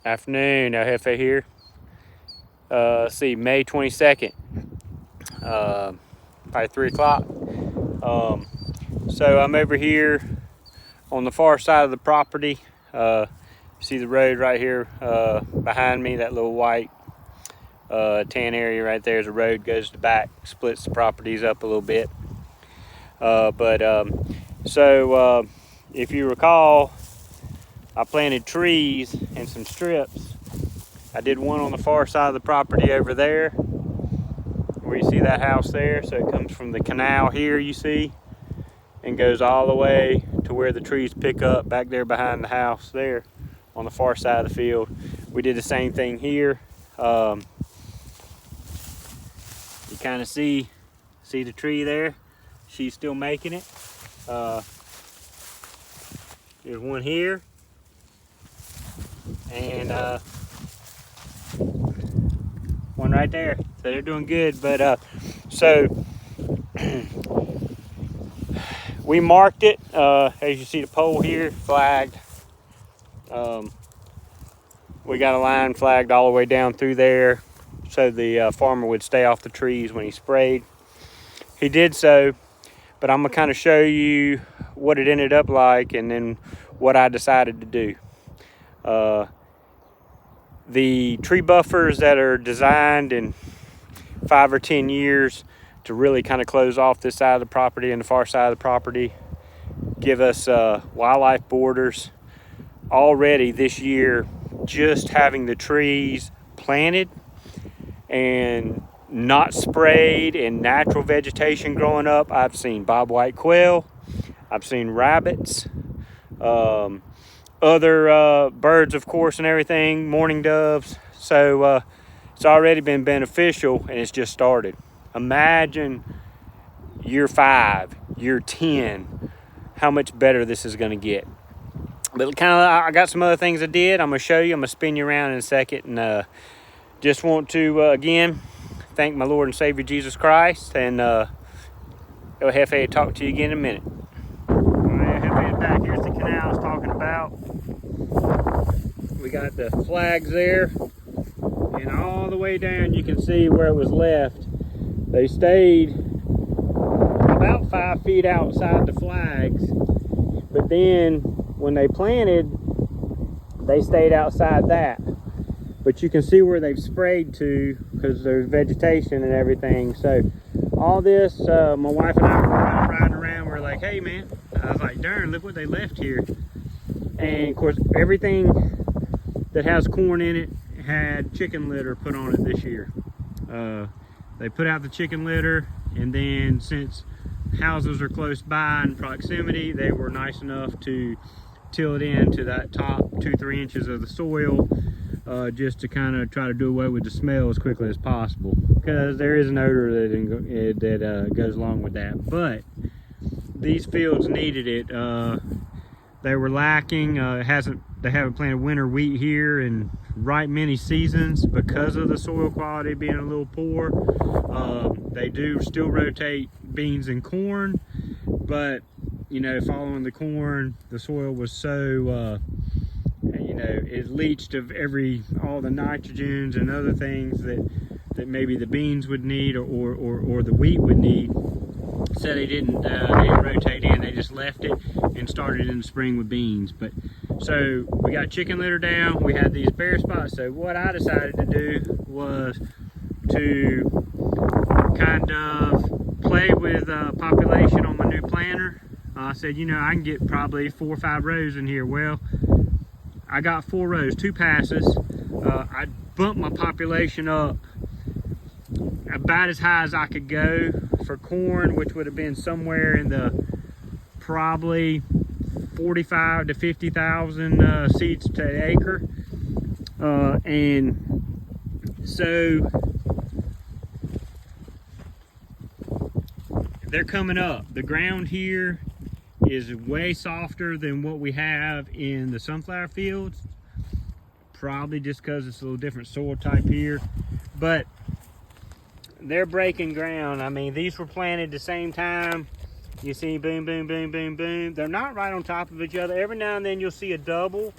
Afternoon, El Jefe here. Let's see, May 22nd, probably 3 o'clock. So I'm over here on the far side of the property. See the road right here behind me, that little white tan area right there is a road, goes to the back, splits the properties up a little bit. So if you recall, I planted trees in some strips. I did one on the far side of the property over there, where you see that house there. So it comes from the canal here, you see, and goes all the way to where the trees pick up back there behind the house there on the far side of the field. We did the same thing here. You kind of see the tree there. She's still making it. There's one here, and one right there. So they're doing good. But so we marked it, as you see the pole here flagged. We got a line flagged all the way down through there so the farmer would stay off the trees when he sprayed. He did so, but I'm gonna kind of show you what it ended up like and then what I decided to do. The tree buffers that are designed in 5 or 10 years to really kind of close off this side of the property and the far side of the property give us wildlife borders. Already this year, just having the trees planted and not sprayed and natural vegetation growing up, I've seen bobwhite quail, I've seen rabbits, other birds, of course, and everything, mourning doves. So it's already been beneficial, and it's just started. Imagine year 5, year 10, how much better this is going to get. But I got some other things I did. I'm going to show you. I'm going to spin you around in a second, and just want to again thank my Lord and Savior Jesus Christ, and El Jefe, talk to you again in a minute. All right, El Jefe is back. Here's the canal I was talking about. We got the flags there, and all the way down you can see where it was left. They stayed about 5 feet outside the flags, but then when they planted, they stayed outside that. But you can see where they've sprayed to, because there's vegetation and everything. So all this, my wife and I were riding around, we're like, hey man, I was like, darn, look what they left here. And of course, everything that has corn in it had chicken litter put on it this year. They put out the chicken litter, and then since houses are close by in proximity, they were nice enough to till it into that top 2-3 inches of the soil, just to kind of try to do away with the smell as quickly as possible, because there is an odor that goes along with that. But these fields needed it. They were lacking. They haven't planted winter wheat here in right many seasons because of the soil quality being a little poor. They do still rotate beans and corn, but you know, following the corn, the soil was so it leached of all the nitrogens and other things that maybe the beans would need or the wheat would need. So they didn't rotate in, they just left it and started in the spring with beans. But so we got chicken litter down, we had these bare spots. So what I decided to do was to kind of play with population on my new planter. I said, you know, I can get probably 4 or 5 rows in here. Well, I got 4 rows, 2 passes. I bumped my population up about as high as I could go for corn, which would have been somewhere in the probably 45 to 50,000 seeds to acre. And so they're coming up. The ground here is way softer than what we have in the sunflower fields, probably just because it's a little different soil type here. But they're breaking ground. I mean, these were planted the same time. You see, boom, boom, boom, boom, boom. They're not right on top of each other. Every now and then you'll see a double,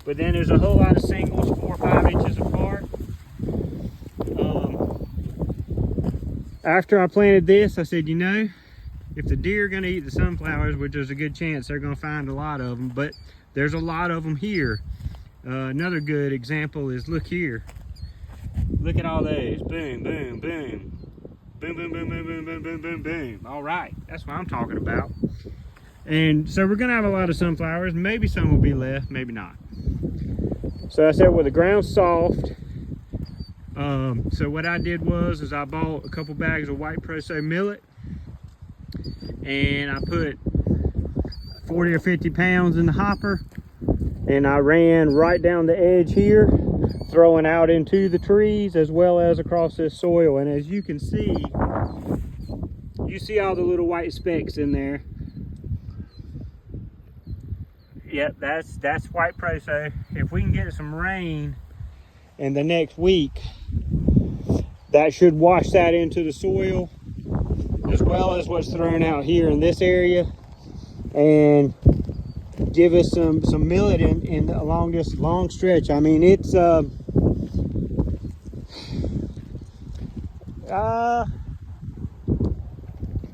But then there's a whole lot of singles 4 or 5 inches apart. After I planted this, I said, you know, if the deer are gonna eat the sunflowers, which there's a good chance they're gonna find a lot of them, but there's a lot of them here. Another good example is, look here. Look at all those, boom, boom, boom. Boom, boom, boom, boom, boom, boom, boom, boom, boom. All right, that's what I'm talking about. And so we're gonna have a lot of sunflowers. Maybe some will be left, maybe not. So I said, well, the ground's soft. So what I did was I bought a couple bags of white Pro-So millet, and I put 40 or 50 pounds in the hopper, and I ran right down the edge here, throwing out into the trees as well as across this soil. And as you can see, you see all the little white specks in there. Yep, that's white Pro-So. If we can get some rain in the next week, that should wash that into the soil, as well as what's thrown out here in this area, and give us some millet in along this long stretch. I mean, it's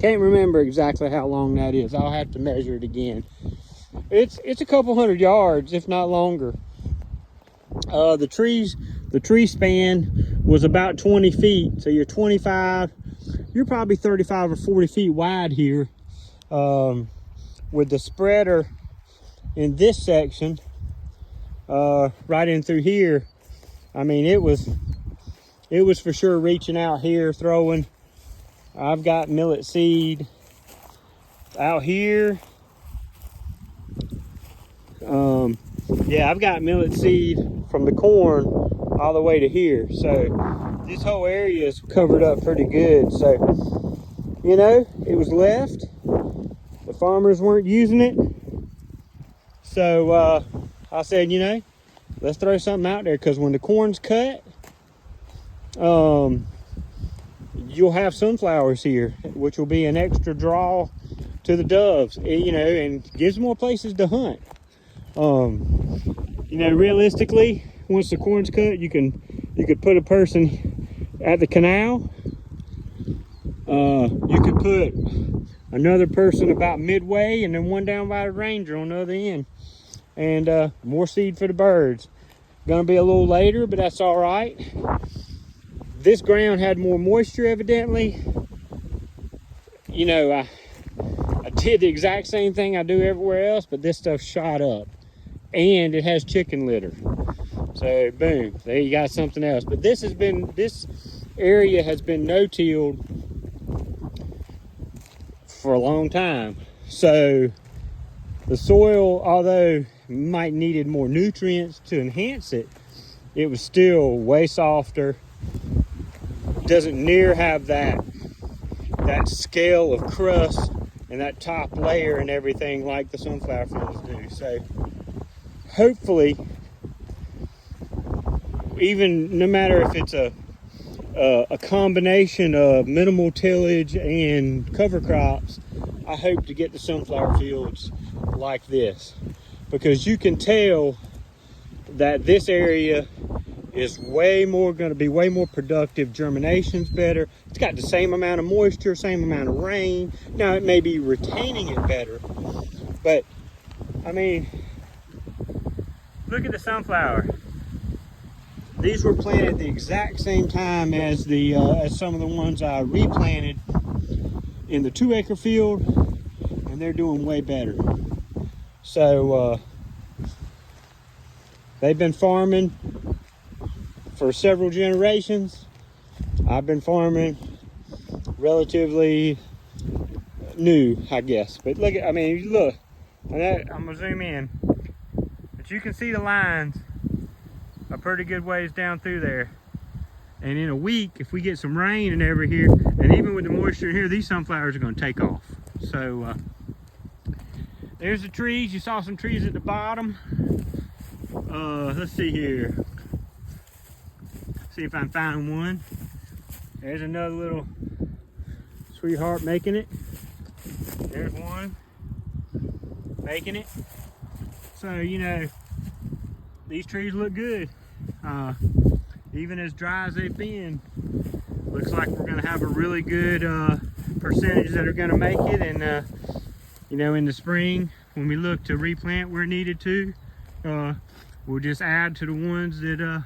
can't remember exactly how long that is. I'll have to measure it again. It's a couple 100 yards, if not longer. The tree span was about 20 feet, so you're probably 35 or 40 feet wide here. With the spreader in this section, right in through here, I mean, it was for sure reaching out here, throwing. I've got millet seed out here. Yeah, I've got millet seed from the corn all the way to here. So this whole area is covered up pretty good. So, you know, it was left. The farmers weren't using it. So I said, you know, let's throw something out there, because when the corn's cut, you'll have sunflowers here, which will be an extra draw to the doves, you know, and gives more places to hunt. You know, realistically, once the corn's cut, you could put a person at the canal. You could put another person about midway, and then one down by the ranger on the other end, and more seed for the birds. Gonna be a little later, but that's all right. This ground had more moisture, evidently. You know, I did the exact same thing I do everywhere else, but this stuff shot up, and it has chicken litter. So boom, there you got something else. But this area has been no-tilled for a long time. So the soil, although might needed more nutrients to enhance it, it was still way softer. Doesn't near have that scale of crust and that top layer and everything like the sunflower fields do. So hopefully, even no matter if it's a combination of minimal tillage and cover crops, I hope to get the sunflower fields like this, because you can tell that this area is going to be way more productive. Germination's better. It's got the same amount of moisture, same amount of rain. Now it may be retaining it better, but I mean, look at the sunflower. These were planted the exact same time as as some of the ones I replanted in the 2-acre field, and they're doing way better. So they've been farming for several generations. I've been farming relatively new, I guess. But look, I mean, look, I'm gonna zoom in, but you can see the lines a pretty good ways down through there. And in a week, if we get some rain and over here, and even with the moisture in here, these sunflowers are gonna take off. So there's the trees. You saw some trees at the bottom. Let's see here. See if I can find one. There's another little sweetheart making it. There's one making it. So, you know, these trees look good. Even as dry as they've been, looks like we're gonna have a really good percentage that are gonna make it. And you know, in the spring, when we look to replant where needed to, we'll just add to the ones that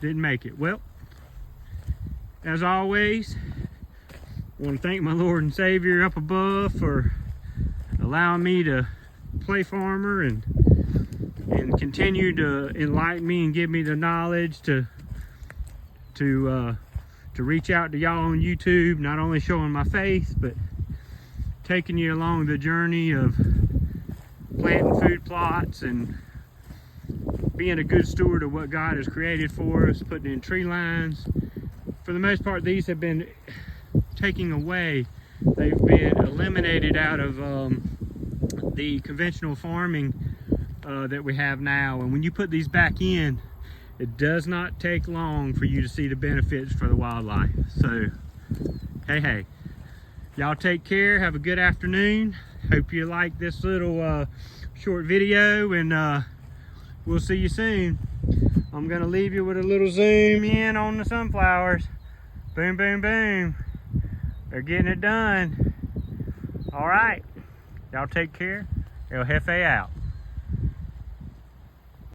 didn't make it. Well, as always, I want to thank my Lord and Savior up above for allowing me to play farmer and continue to enlighten me and give me the knowledge to reach out to y'all on YouTube, not only showing my faith, but taking you along the journey of planting food plots and being a good steward of what God has created for us, putting in tree lines. For the most part, these have been taking away. They've been eliminated out of the conventional farming that we have now. And when you put these back in, it does not take long for you to see the benefits for the wildlife. So, hey, y'all take care. Have a good afternoon. Hope you like this little short video, and we'll see you soon. I'm gonna leave you with a little zoom in on the sunflowers. Boom, boom, boom. They're getting it done. All right, y'all take care. El Jefe out.